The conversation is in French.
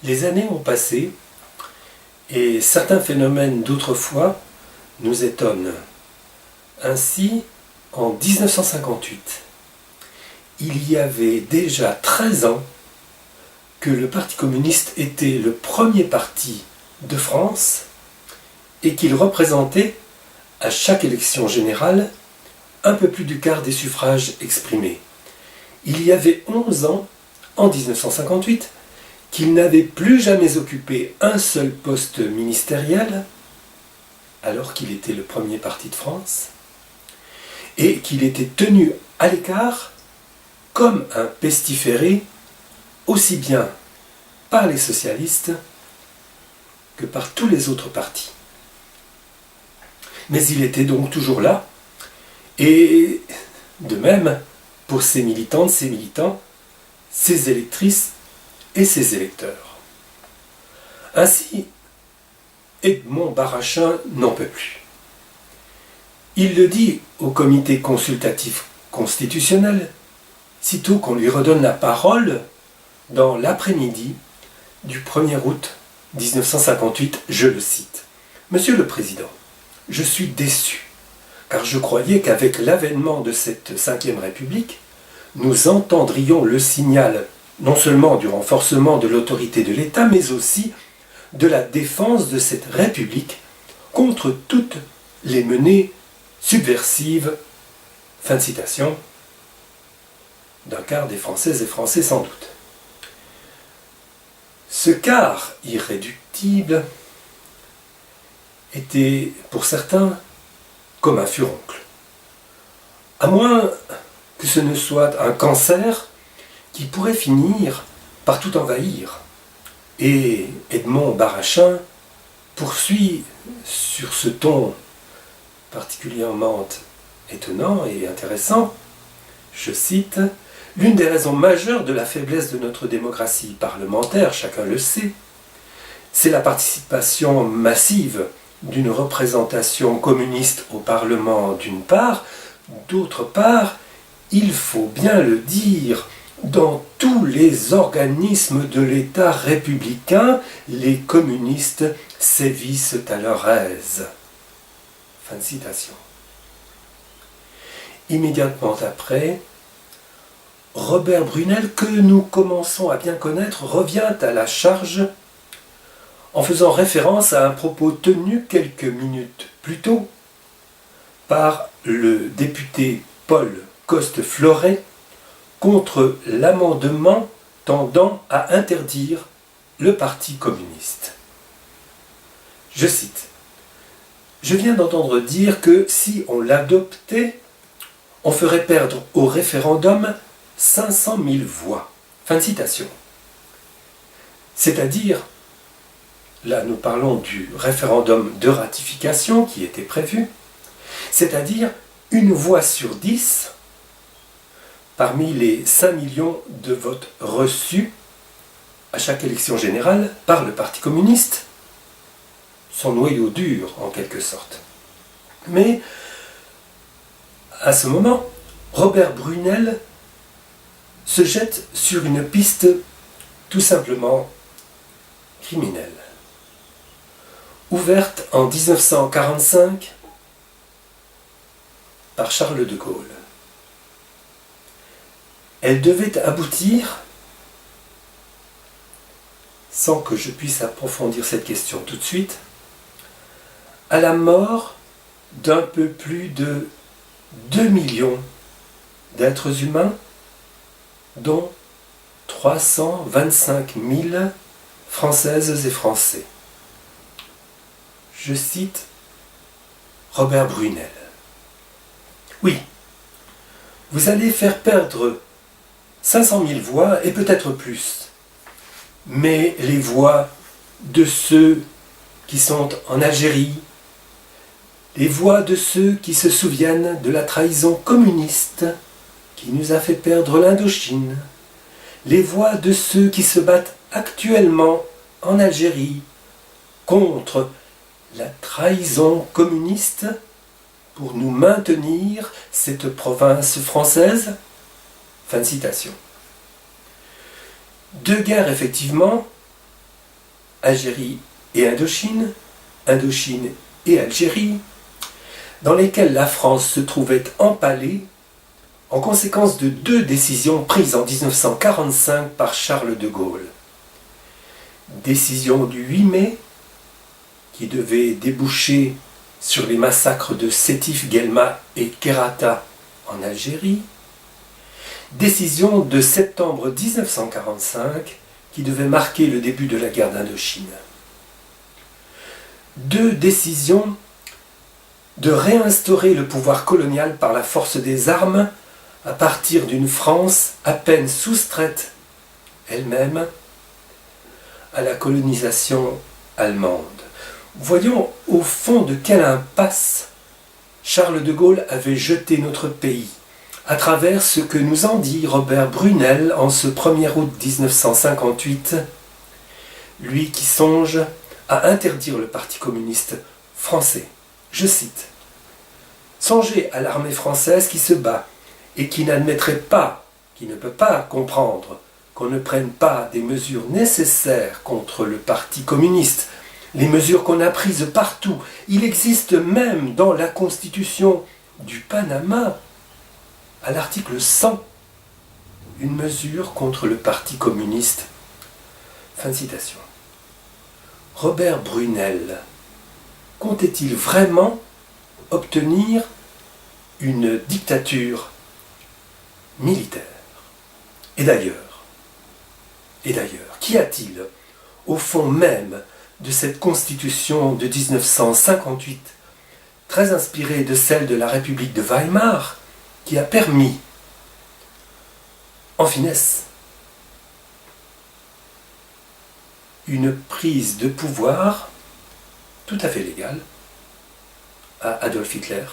Les années ont passé et certains phénomènes d'autrefois nous étonnent. Ainsi, en 1958, il y avait déjà 13 ans que le Parti communiste était le premier parti de France et qu'il représentait, à chaque élection générale, un peu plus du quart des suffrages exprimés. Il y avait 11 ans, en 1958, qu'il n'avait plus jamais occupé un seul poste ministériel, alors qu'il était le premier parti de France, et qu'il était tenu à l'écart comme un pestiféré, aussi bien par les socialistes que par tous les autres partis. Mais il était donc toujours là, et de même pour ses militantes, ses militants, ses électrices et ses électeurs. Ainsi, Edmond Barachin n'en peut plus. Il le dit au comité consultatif constitutionnel, sitôt qu'on lui redonne la parole dans l'après-midi du 1er août 1958, je le cite. « Monsieur le Président, je suis déçu, car je croyais qu'avec l'avènement de cette Ve République, nous entendrions le signal non seulement du renforcement de l'autorité de l'État, mais aussi de la défense de cette République contre toutes les menées subversives. » Fin de citation, d'un quart des Françaises et Français sans doute. Ce quart irréductible était pour certains comme un furoncle. À moins que ce ne soit un cancer qui pourrait finir par tout envahir. Et Edmond Barachin poursuit sur ce ton particulièrement étonnant et intéressant, je cite, « L'une des raisons majeures de la faiblesse de notre démocratie parlementaire, chacun le sait, c'est la participation massive d'une représentation communiste au Parlement d'une part, d'autre part, il faut bien le dire, dans tous les organismes de l'État républicain, les communistes sévissent à leur aise. » Fin de citation. Immédiatement après, Robert Brunel, que nous commençons à bien connaître, revient à la charge en faisant référence à un propos tenu quelques minutes plus tôt par le député Paul Coste-Floret contre l'amendement tendant à interdire le Parti communiste. Je cite, « Je viens d'entendre dire que si on l'adoptait, on ferait perdre au référendum 500 000 voix. » Fin de citation. C'est-à-dire, là nous parlons du référendum de ratification qui était prévu, c'est-à-dire une voix sur 10 parmi les 5 millions de votes reçus à chaque élection générale par le Parti communiste, son noyau dur en quelque sorte. Mais à ce moment, Robert Brunel se jette sur une piste tout simplement criminelle. Ouverte en 1945 par Charles de Gaulle. Elle devait aboutir, sans que je puisse approfondir cette question tout de suite, à la mort d'un peu plus de 2 millions d'êtres humains, dont 325 000 Françaises et Français. Je cite Robert Brunel. Oui, vous allez faire perdre 500 000 voix et peut-être plus, mais les voix de ceux qui sont en Algérie, les voix de ceux qui se souviennent de la trahison communiste qui nous a fait perdre l'Indochine, les voix de ceux qui se battent actuellement en Algérie contre la trahison communiste pour nous maintenir cette province française. Fin de citation. Deux guerres, effectivement, Algérie et Indochine, Indochine et Algérie, dans lesquelles la France se trouvait empalée en conséquence de 2 décisions prises en 1945 par Charles de Gaulle. Décision du 8 mai, qui devait déboucher sur les massacres de Sétif, Guelma et Kerata en Algérie. Décision de septembre 1945, qui devait marquer le début de la guerre d'Indochine. 2 décisions de réinstaurer le pouvoir colonial par la force des armes à partir d'une France à peine soustraite elle-même à la colonisation allemande. Voyons au fond de quelle impasse Charles de Gaulle avait jeté notre pays, à travers ce que nous en dit Robert Brunel en ce 1er août 1958, lui qui songe à interdire le Parti communiste français. Je cite: « Songez à l'armée française qui se bat et qui n'admettrait pas, qui ne peut pas comprendre qu'on ne prenne pas des mesures nécessaires contre le Parti communiste, les mesures qu'on a prises partout. Il existe même dans la Constitution du Panama, à l'article 100, une mesure contre le Parti communiste. » Fin de citation. Robert Brunel comptait-il vraiment obtenir une dictature militaire? Et d'ailleurs, qu'y a-t-il au fond même de cette constitution de 1958, très inspirée de celle de la République de Weimar, qui a permis, en finesse, une prise de pouvoir tout à fait légale à Adolf Hitler,